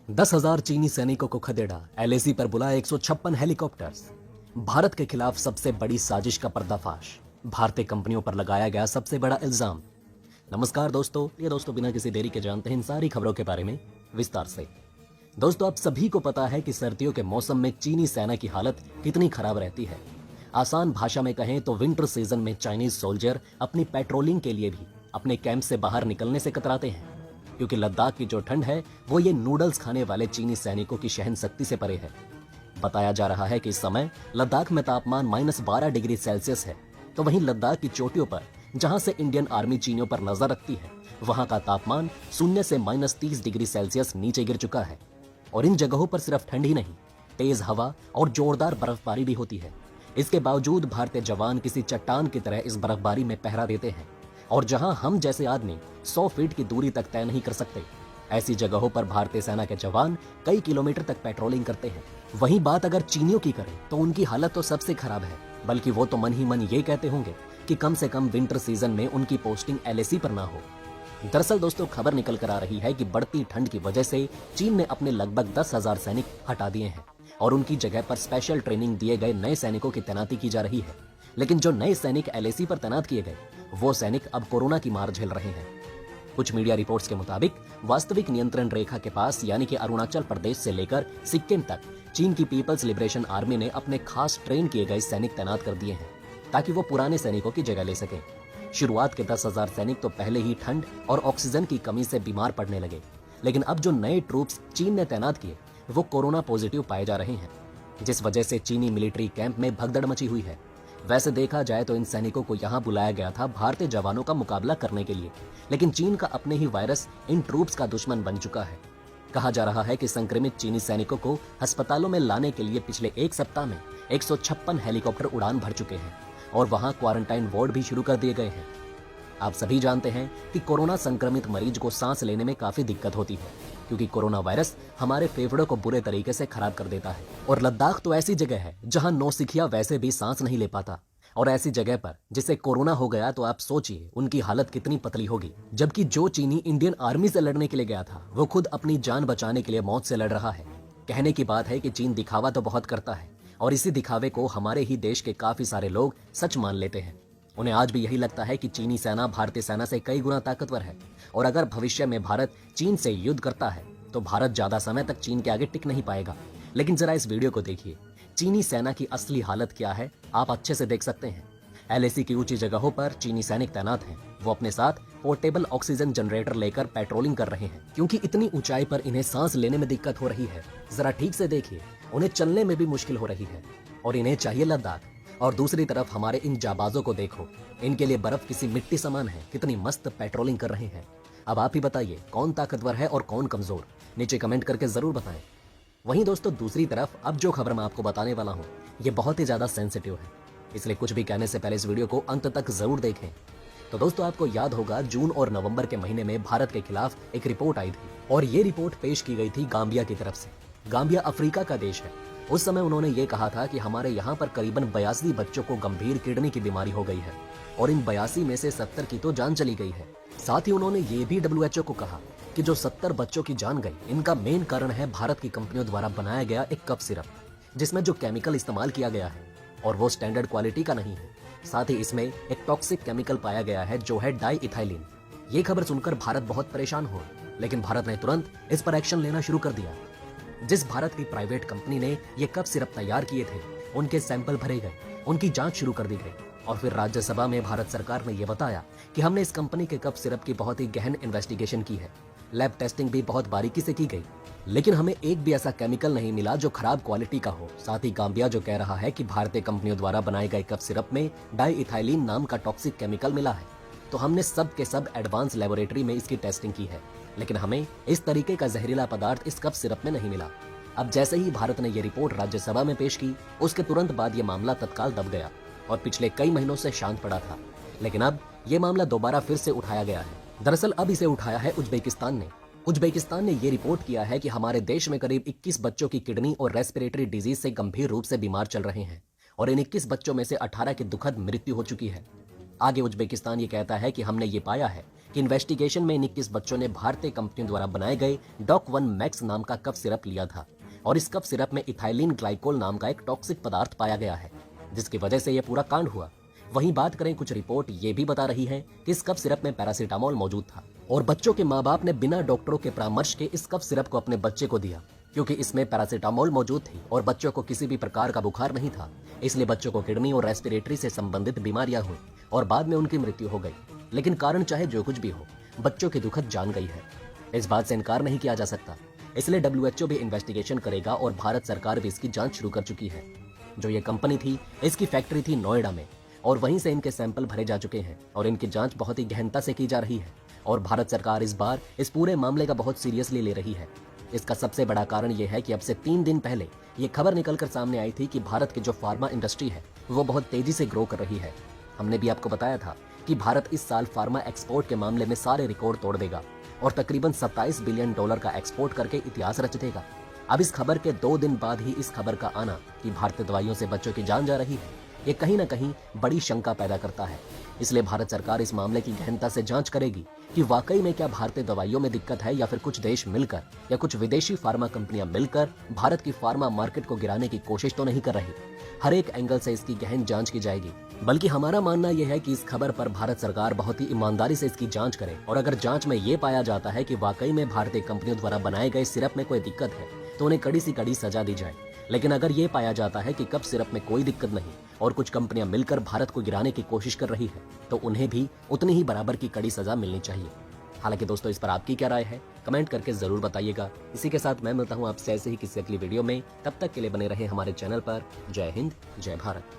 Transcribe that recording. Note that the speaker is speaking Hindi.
10,000 चीनी सैनिकों को खदेड़ा, एलएसी पर बुलाए 156 हेलीकॉप्टर्स। भारत के खिलाफ सबसे बड़ी साजिश का पर्दाफाश, भारतीय कंपनियों पर लगाया गया सबसे बड़ा इल्जाम। नमस्कार दोस्तों, ये दोस्तों बिना किसी देरी के जानते हैं इन सारी खबरों के बारे में विस्तार से। दोस्तों, आप सभी को पता है कि सर्दियों के मौसम में चीनी सेना की हालत कितनी खराब रहती है। आसान भाषा में कहें तो विंटर सीजन में चाइनीज सोल्जर अपनी पेट्रोलिंग के लिए भी अपने कैंप से बाहर निकलने से कतराते हैं, क्योंकि लद्दाख की जो ठंड है वो ये नूडल्स खाने वाले चीनी सैनिकों की सहन शक्ति से परे है। बताया जा रहा है कि इस समय लद्दाख में तापमान -12 डिग्री सेल्सियस है, तो वहीं लद्दाख की चोटियों पर जहां से इंडियन आर्मी चीनियों पर नजर रखती है, वहां का तापमान 0 से -30 डिग्री सेल्सियस नीचे गिर चुका है। और इन जगहों पर सिर्फ ठंड ही नहीं, तेज हवा और जोरदार बर्फबारी भी होती है। इसके बावजूद भारतीय जवान किसी चट्टान की तरह इस बर्फबारी में पहरा देते हैं, और जहां हम जैसे आदमी 100 फीट की दूरी तक तय नहीं कर सकते, ऐसी जगहों पर भारतीय सेना के जवान कई किलोमीटर तक पेट्रोलिंग करते हैं। वहीं बात अगर चीनियों की करें तो उनकी हालत तो सबसे खराब है, बल्कि वो तो मन ही मन ये कहते होंगे कि कम से कम विंटर सीजन में उनकी पोस्टिंग एलएसी पर ना हो। दरअसल दोस्तों, खबर निकल कर आ रही है कि बढ़ती ठंड की वजह से चीन ने अपने लगभग 10,000 सैनिक हटा दिए हैं और उनकी जगह पर स्पेशल ट्रेनिंग दिए गए नए सैनिकों की तैनाती की जा रही है। लेकिन जो नए सैनिक एलएसी पर तैनात किए गए, वो सैनिक अब कोरोना की मार झेल रहे हैं। कुछ मीडिया रिपोर्ट्स के मुताबिक वास्तविक नियंत्रण रेखा के पास यानी कि अरुणाचल प्रदेश से लेकर सिक्किम तक चीन की पीपल्स लिबरेशन आर्मी ने अपने खास ट्रेन किए गए सैनिक तैनात कर दिए हैं, ताकि वो पुराने सैनिकों की जगह ले सकें। शुरुआत के 10,000 सैनिक तो पहले ही ठंड और ऑक्सीजन की कमी से बीमार पड़ने लगे, लेकिन अब जो नए ट्रूप्स चीन ने तैनात किए वो कोरोना पॉजिटिव पाए जा रहे हैं, जिस वजह से चीनी मिलिट्री कैंप में भगदड़ मची हुई है। वैसे देखा जाए तो इन सैनिकों को यहाँ बुलाया गया था भारतीय जवानों का मुकाबला करने के लिए, लेकिन चीन का अपने ही वायरस इन ट्रूप्स का दुश्मन बन चुका है। कहा जा रहा है कि संक्रमित चीनी सैनिकों को अस्पतालों में लाने के लिए पिछले एक सप्ताह में 156 हेलीकॉप्टर उड़ान भर चुके हैं और वहां क्वारंटाइन वार्ड भी शुरू कर दिए गए हैं। आप सभी जानते हैं कि कोरोना संक्रमित मरीज को सांस लेने में काफी दिक्कत होती है, क्योंकि कोरोना वायरस हमारे फेफड़ों को बुरे तरीके से खराब कर देता है। और लद्दाख तो ऐसी जगह है जहां नौसिखिया वैसे भी सांस नहीं ले पाता, और ऐसी जगह पर जिसे कोरोना हो गया तो आप सोचिए उनकी हालत कितनी पतली होगी। जबकि जो चीनी इंडियन आर्मी से लड़ने के लिए गया था वो खुद अपनी जान बचाने के लिए मौत से लड़ रहा है। कहने की बात है कि चीन दिखावा तो बहुत करता है, और इसी दिखावे को हमारे ही देश के काफी सारे लोग सच मान लेते हैं। उन्हें आज भी यही लगता है कि चीनी सेना भारतीय सेना से कई गुना ताकतवर है, और अगर भविष्य में भारत चीन से युद्ध करता है तो भारत ज्यादा समय तक चीन के आगे टिक नहीं पाएगा। लेकिन जरा इस वीडियो को देखिए, चीनी सेना की असली हालत क्या है आप अच्छे से देख सकते हैं। एलएसी की ऊंची जगहों पर चीनी सैनिक तैनात हैं। वो अपने साथ पोर्टेबल ऑक्सीजन जनरेटर लेकर पेट्रोलिंग कर रहे हैं, क्योंकि इतनी ऊंचाई पर इन्हें सांस लेने में दिक्कत हो रही है। जरा ठीक से देखिए, उन्हें चलने में भी मुश्किल हो रही है, और इन्हें चाहिए लद्दाख। और दूसरी तरफ हमारे इन जाबाजों को देखो, इनके लिए बर्फ किसी मिट्टी समान है, कितनी मस्त पेट्रोलिंग कर रहे हैं। अब आप ही बताइए कौन ताकतवर है और कौन कमजोर, नीचे कमेंट करके जरूर बताएं। वहीं दोस्तों, दूसरी तरफ अब जो खबर मैं आपको बताने वाला हूं ये बहुत ही ज्यादा सेंसिटिव है, इसलिए कुछ भी कहने से पहले इस वीडियो को अंत तक जरूर देखें। तो दोस्तों, आपको याद होगा जून और नवंबर के महीने में भारत के खिलाफ एक रिपोर्ट आई थी, और ये रिपोर्ट पेश की गई थी गाम्बिया की तरफ से। गाम्बिया अफ्रीका का देश है। उस समय उन्होंने ये कहा था कि हमारे यहाँ पर करीबन 82 बच्चों को गंभीर किडनी की बीमारी हो गई है, और इन 82 में से 70 की तो जान चली गई है। साथ ही उन्होंने ये भी WHO को कहा कि जो 70 बच्चों की जान गई, इनका मेन कारण है भारत की कंपनियों द्वारा बनाया गया एक कफ सिरप, जिसमें जो केमिकल इस्तेमाल किया गया है और वो स्टैंडर्ड क्वालिटी का नहीं है। साथ ही इसमें एक टॉक्सिक केमिकल पाया गया है जो है डाई इथाइलिन। ये खबर सुनकर भारत बहुत परेशान हुआ, लेकिन भारत ने तुरंत इस पर एक्शन लेना शुरू कर दिया। जिस भारत की प्राइवेट कंपनी ने ये कफ सिरप तैयार किए थे, उनके सैंपल भरे गए, उनकी जांच शुरू कर दी गई, और फिर राज्यसभा में भारत सरकार ने यह बताया कि हमने इस कंपनी के कफ सिरप की बहुत ही गहन इन्वेस्टिगेशन की है, लैब टेस्टिंग भी बहुत बारीकी से की गई, लेकिन हमें एक भी ऐसा केमिकल नहीं मिला जो खराब क्वालिटी का हो। साथ ही गाम्बिया जो कह रहा है कि भारतीय कंपनियों द्वारा बनाए गए कफ सिरप में डाई इथाइलिन नाम का टॉक्सिक केमिकल मिला है, तो हमने सब के सब एडवांस लेबोरेटरी में इसकी टेस्टिंग की है, लेकिन हमें इस तरीके का जहरीला पदार्थ इस कफ सिरप में नहीं मिला। अब जैसे ही भारत ने यह रिपोर्ट राज्यसभा में पेश की, उसके तुरंत बाद यह मामला तत्काल दब गया और पिछले कई महीनों से शांत पड़ा था। लेकिन अब यह मामला दोबारा फिर से उठाया गया है। दरअसल अब इसे उठाया है उज्बेकिस्तान ने। उज्बेकिस्तान ने यह रिपोर्ट किया है कि हमारे देश में करीब 21 बच्चों की किडनी और रेस्पिरेटरी डिजीज से गंभीर रूप से बीमार चल रहे हैं, और इन 21 बच्चों में से 18 की दुखद मृत्यु हो चुकी है। आगे उज्बेकिस्तान ये कहता है कि हमने ये पाया है कि इन्वेस्टिगेशन में इन 21 बच्चों ने भारतीय कंपनियों द्वारा बनाए गए डॉक 1 मैक्स नाम का कफ सिरप लिया था और इस कफ सिरप में इथाइलिन ग्लाइकोल नाम का एक टॉक्सिक पदार्थ पाया गया है, जिसकी वजह से यह पूरा कांड हुआ। वहीं बात करें, कुछ रिपोर्ट ये भी बता रही है कि इस कफ सिरप में पैरासीटामोल मौजूद था और बच्चों के माँ बाप ने बिना डॉक्टरों के परामर्श के इस कफ सिरप को अपने बच्चे को दिया, क्योंकि इसमें पैरासीटामोल मौजूद थी और बच्चों को किसी भी प्रकार का बुखार नहीं था। इसलिए बच्चों को किडनी और रेस्पिरेटरी से संबंधित बीमारियां हुई और बाद में उनकी मृत्यु हो गई। लेकिन कारण चाहे जो कुछ भी हो, बच्चों की दुखद जान गई है, इस बात से इनकार नहीं किया जा सकता। इसलिए WHO भी इन्वेस्टिगेशन करेगा और भारत सरकार भी इसकी जांच शुरू कर चुकी है। जो ये कंपनी थी, इसकी फैक्ट्री थी नोएडा में और वहीं से इनके सैंपल भरे जा चुके हैं और इनकी जांच बहुत ही गहनता से की जा रही है और भारत सरकार इस बार इस पूरे मामले का बहुत सीरियसली ले रही है। इसका सबसे बड़ा कारण यह है कि अब से 3 दिन पहले ये खबर निकलकर सामने आई थी कि भारत की जो फार्मा इंडस्ट्री है वो बहुत तेजी से ग्रो कर रही है। हमने भी आपको बताया था कि भारत इस साल फार्मा एक्सपोर्ट के मामले में सारे रिकॉर्ड तोड़ देगा और तकरीबन $27 बिलियन का एक्सपोर्ट करके इतिहास रच देगा। अब इस खबर के 2 दिन बाद ही इस खबर का आना कि भारतीय दवाइयों से बच्चों की जान जा रही है, ये कहीं ना कहीं बड़ी शंका पैदा करता है। इसलिए भारत सरकार इस मामले की गहनता से जांच करेगी कि वाकई में क्या भारतीय दवाइयों में दिक्कत है या फिर कुछ देश मिलकर या कुछ विदेशी फार्मा कंपनियां मिलकर भारत की फार्मा मार्केट को गिराने की कोशिश तो नहीं कर रही। हर एक एंगल से इसकी गहन जांच की जाएगी। बल्कि हमारा मानना यह है कि इस खबर पर भारत सरकार बहुत ही ईमानदारी से इसकी जांच करे और अगर जांच में ये पाया जाता है कि वाकई में भारतीय कंपनियों द्वारा बनाए गए सिरप में कोई दिक्कत है तो उन्हें कड़ी सी कड़ी सजा दी जाए। लेकिन अगर ये पाया जाता है कि कफ सिरप में कोई दिक्कत नहीं और कुछ कंपनियां मिलकर भारत को गिराने की कोशिश कर रही है तो उन्हें भी उतनी ही बराबर की कड़ी सजा मिलनी चाहिए। हालांकि दोस्तों, इस पर आपकी क्या राय है, कमेंट करके जरूर बताइएगा। इसी के साथ मैं मिलता हूं आपसे ऐसे ही किसी अगली वीडियो में। तब तक के लिए बने रहे हमारे चैनल पर। जय हिंद, जय भारत।